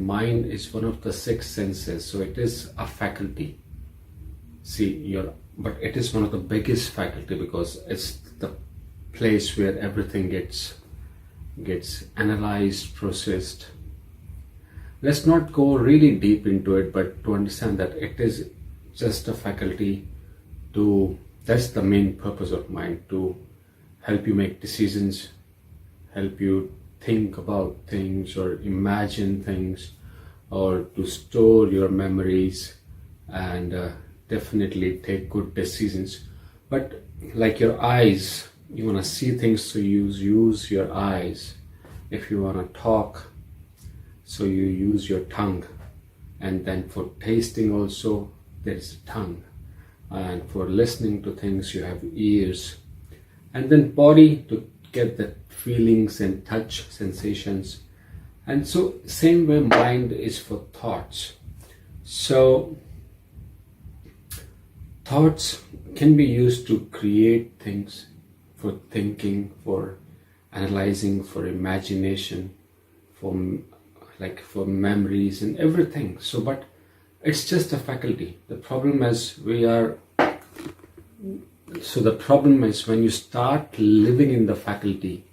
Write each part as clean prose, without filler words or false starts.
mind is one of the six senses, so it is a faculty. But it is one of the biggest faculty because it's the place where everything gets analyzed, processed. Let's not go really deep into it, but to understand that it is just a faculty that's the main purpose of mind, to help you make decisions, help you think about things or imagine things, or to store your memories and definitely take good decisions. But like your eyes, you want to see things, so you use your eyes. If you want to talk, so you use your tongue. And then for tasting also, there's a tongue. And for listening to things, you have ears. And then body to get the feelings and touch sensations. And so same way mind is for thoughts. So thoughts can be used to create things, for thinking, for analyzing, for imagination, for memories and everything. So but it's just a faculty. The problem is when you start living in the faculty,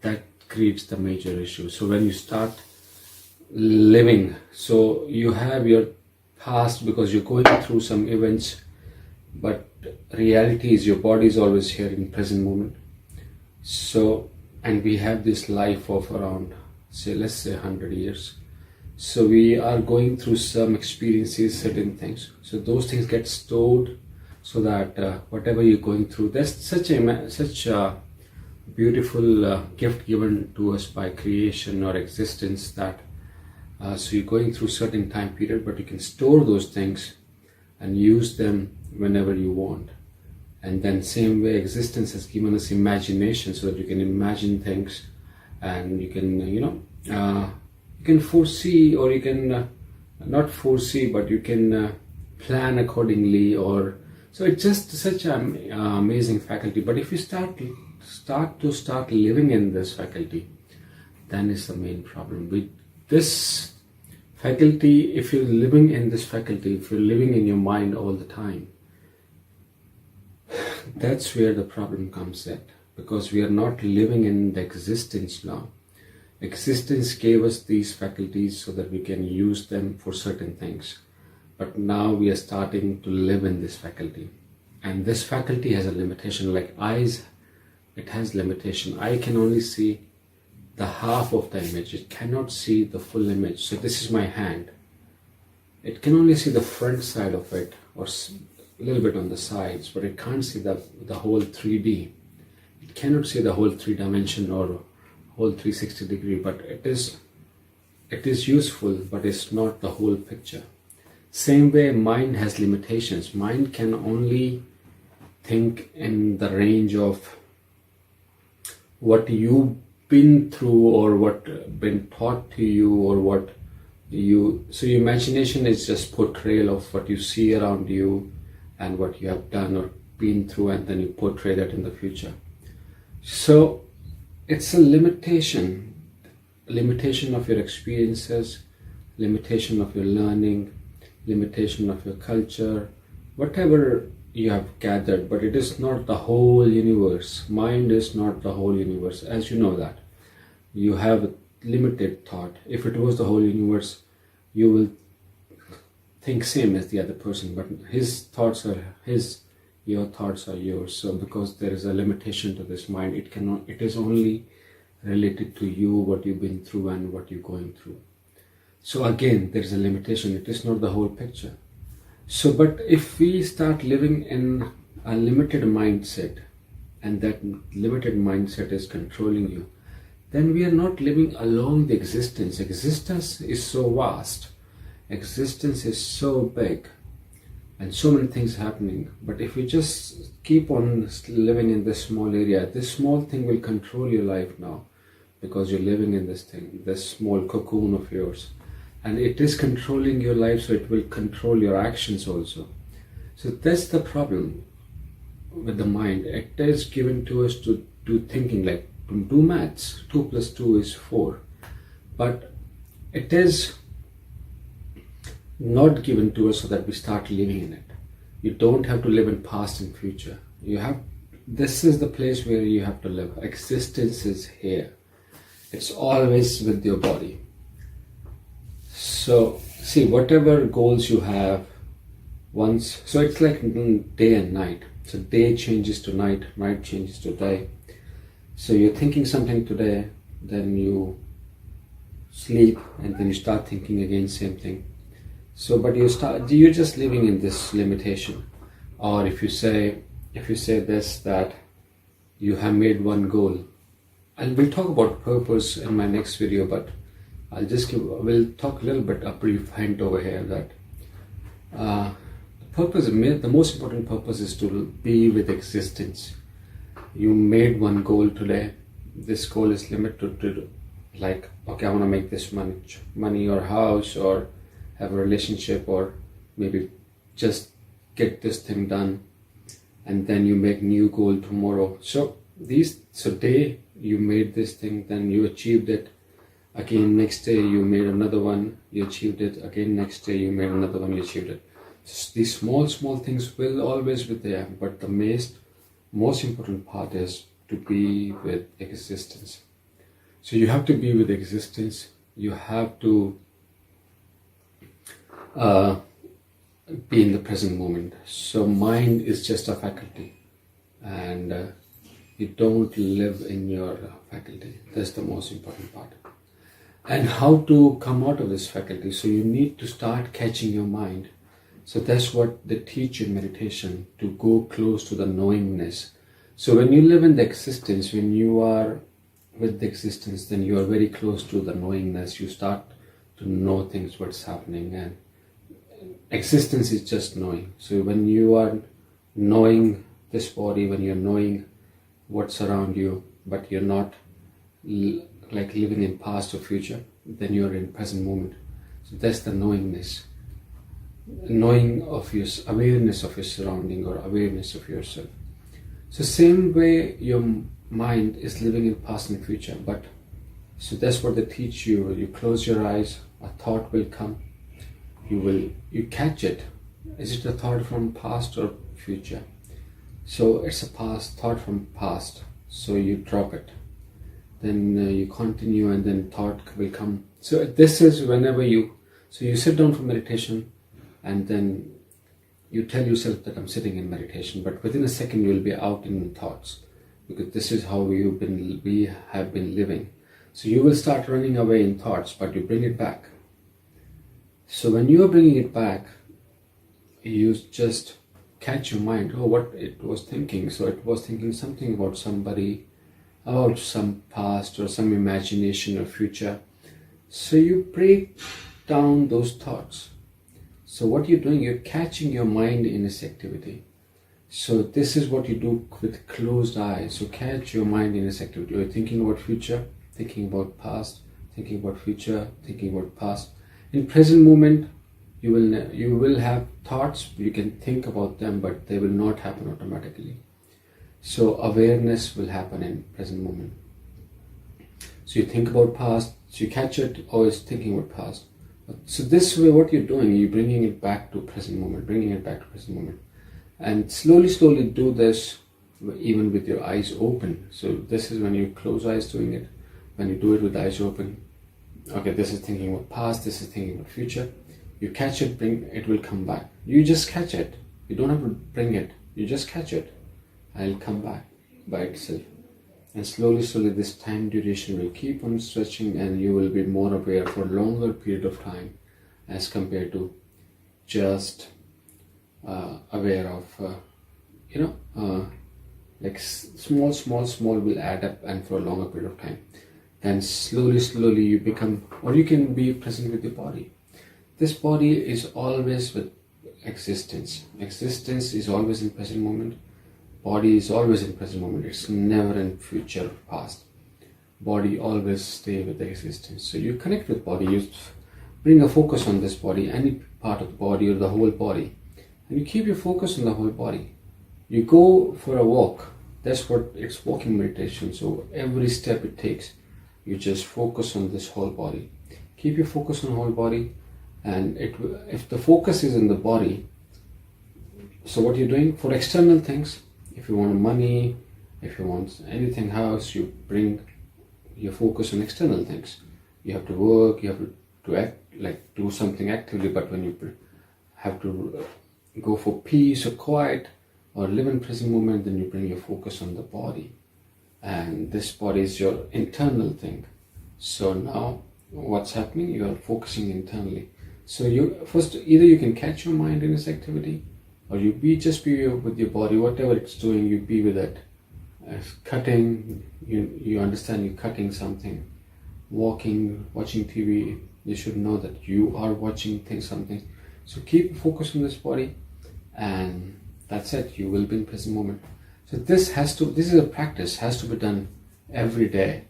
that creates the major issue. So when you start living, so you have your past because you're going through some events, but reality is your body is always here in present moment. So, and we have this life of around, let's say 100 years. So we are going through some experiences, certain things. So those things get stored, so that whatever you're going through, there's such a beautiful gift given to us by creation or existence, that so you're going through certain time period, but you can store those things and use them whenever you want. And then same way existence has given us imagination, so that you can imagine things, and you can you can foresee, or you can not foresee, but you can plan accordingly. Or so it's just such an amazing faculty. But if you start living in this faculty, then is the main problem. With this faculty, if you're living in this faculty, if you're living in your mind all the time, that's where the problem comes in, because we are not living in the existence now. Existence gave us these faculties so that we can use them for certain things. But now we are starting to live in this faculty. And this faculty has a limitation. Like eyes, it has limitation. Eye can only see the half of the image. It cannot see the full image. So this is my hand. It can only see the front side of it, or a little bit on the sides, but it can't see the whole 3D. It cannot see the whole 3-dimension or whole 360 degree, but it is useful, but it's not the whole picture. Same way mind has limitations. Mind can only think in the range of what you've been through, or what been taught to you, or so your imagination is just portrayal of what you see around you and what you have done or been through, and then you portray that in the future. So it's a limitation of your experiences, limitation of your learning, limitation of your culture, whatever you have gathered, but it is not the whole universe. Mind is not the whole universe, as you know that. You have a limited thought. If it was the whole universe, you will think same as the other person, but his thoughts are his, your thoughts are yours. So because there is a limitation to this mind, it is only related to you, what you've been through and what you're going through. So again, there is a limitation. It is not the whole picture. So, but if we start living in a limited mindset, and that limited mindset is controlling you, then we are not living along the existence. Existence is so vast. Existence is so big, and so many things happening. But if we just keep on living in this small area, this small thing will control your life now, because you're living in this thing, this small cocoon of yours. And it is controlling your life, so it will control your actions also. So that's the problem with the mind. It is given to us to do thinking, like to do maths. 2 + 2 is 4. But it is not given to us so that we start living in it. You don't have to live in past and future. This is the place where you have to live. Existence is here. It's always with your body. So see, whatever goals you have once, so it's like day and night. So day changes to night, night changes to day. So you're thinking something today, then you sleep, and then you start thinking again same thing. So but you're just living in this limitation. Or if you say this, that you have made one goal, and we'll talk about purpose in my next video, but we'll talk a little bit, a brief hint over here, that the most important purpose is to be with existence. You made one goal today. This goal is limited to, like, okay, I want to make this money or house, or have a relationship, or maybe just get this thing done, and then you make new goal tomorrow. So day you made this thing, then you achieved it. Again, next day you made another one, you achieved it. Again, next day you made another one, you achieved it. So these small things will always be there, but the most important part is to be with existence. So you have to be with existence. You have to be in the present moment. So mind is just a faculty, and you don't live in your faculty. That's the most important part. And how to come out of this faculty? So you need to start catching your mind. So that's what they teach in meditation, to go close to the knowingness. So when you live in the existence, when you are with the existence, then you are very close to the knowingness. You start to know things, what's happening, and existence is just knowing. So when you are knowing this body, when you're knowing what's around you, but you're not like living in past or future, then you're in present moment. So that's the knowingness. Knowing of your awareness of your surrounding, or awareness of yourself. So same way your mind is living in past and future, but so that's what they teach you. You close your eyes, a thought will come. You catch it. Is it a thought from past or future? So it's a thought from past. So you drop it. Then you continue, and then thought will come. So this is whenever you sit down for meditation, and then you tell yourself that I'm sitting in meditation, but within a second you will be out in thoughts, because this is how we have been living. So you will start running away in thoughts, but you bring it back. So when you are bringing it back, you just catch your mind. Oh, what it was thinking. So it was thinking something about somebody, about some past or some imagination or future. So you break down those thoughts. So what you're doing, you're catching your mind in this activity. So this is what you do with closed eyes. So catch your mind in this activity. You're thinking about future, thinking about past, thinking about future, thinking about past. In present moment, you will have thoughts. You can think about them, but they will not happen automatically. So awareness will happen in present moment. So you think about past, so you catch it, always thinking about past. So this way, what you're doing, you're bringing it back to present moment, and slowly do this even with your eyes open. So this is when you close eyes doing it. When you do it with eyes open, okay, this is thinking about past, this is thinking about future. You catch it, it will come back. You just catch it. You don't have to bring it. You just catch it, and it'll come back by itself. And slowly this time duration will keep on stretching, and you will be more aware for a longer period of time as compared to just aware of, like small will add up, and for a longer period of time. Then slowly you become, or you can be present with your body. This body is always with existence. Existence is always in present moment. Body is always in present moment. It's never in future or past. Body always stay with the existence. So you connect with body. You bring a focus on this body, any part of the body or the whole body, and you keep your focus on the whole body. You go for a walk. That's what it's walking meditation. So every step it takes, you just focus on this whole body. Keep your focus on the whole body, And if the focus is in the body, so what you're doing for external things, if you want money, if you want anything house, you bring your focus on external things. You have to work, you have to act, like do something actively. But when you have to go for peace or quiet or live in present moment, then you bring your focus on the body, and this body is your internal thing. So now what's happening, you are focusing internally. So you first, either you can catch your mind in this activity, or you just be with your body, whatever it's doing, you be with it. As cutting, you understand you're cutting something. Walking, watching TV, you should know that you are watching something. So keep focus on this body, and that's it. You will be in present moment. So this is a practice, has to be done every day.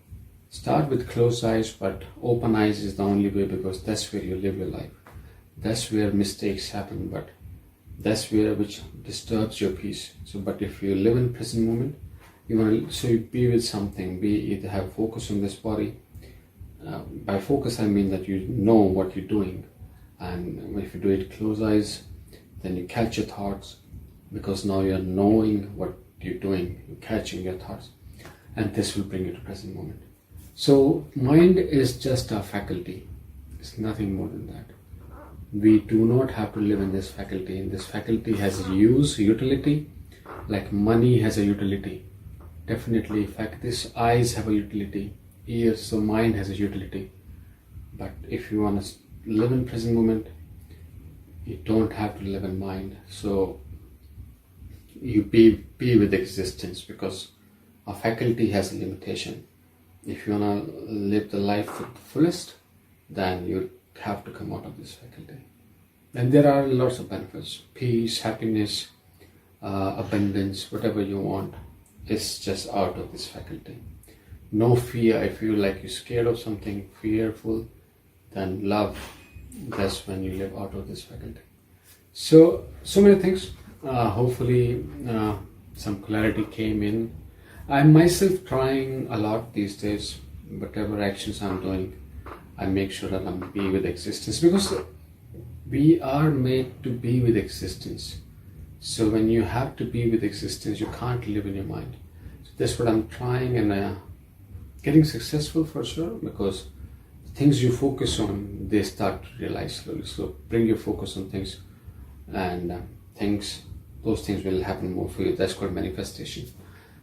Start with closed eyes, but open eyes is the only way, because that's where you live your life. That's where mistakes happen, but that's where which disturbs your peace. So, but if you live in present moment, you want to be with something. Either have focus on this body. By focus, I mean that you know what you're doing, and if you do it close eyes, then you catch your thoughts, because now you're knowing what you're doing. You're catching your thoughts, and this will bring you to present moment. So mind is just a faculty. It's nothing more than that. We do not have to live in this faculty. And this faculty has utility, like money has a utility. Definitely, in fact, these eyes have a utility. Ears, so mind has a utility. But if you want to live in present moment, you don't have to live in mind. So you be with existence, because a faculty has a limitation. If you want to live the life to the fullest, then you have to come out of this faculty. And there are lots of benefits: peace, happiness, abundance, whatever you want is just out of this faculty. No fear. If you like, you're scared of something, fearful, then love, that's when you live out of this faculty. So many things. Hopefully some clarity came in. I'm myself trying a lot these days. Whatever actions I'm doing, I make sure that I'm be with existence, because we are made to be with existence. So when you have to be with existence, you can't live in your mind. So that's what I'm trying, and getting successful for sure, because the things you focus on, they start to realize slowly. So bring your focus on things, and those things will happen more for you. That's called manifestation.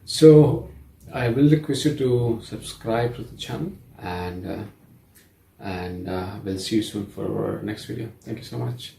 So I will request you to subscribe to the channel, and we'll see you soon for our next video. Thank you so much.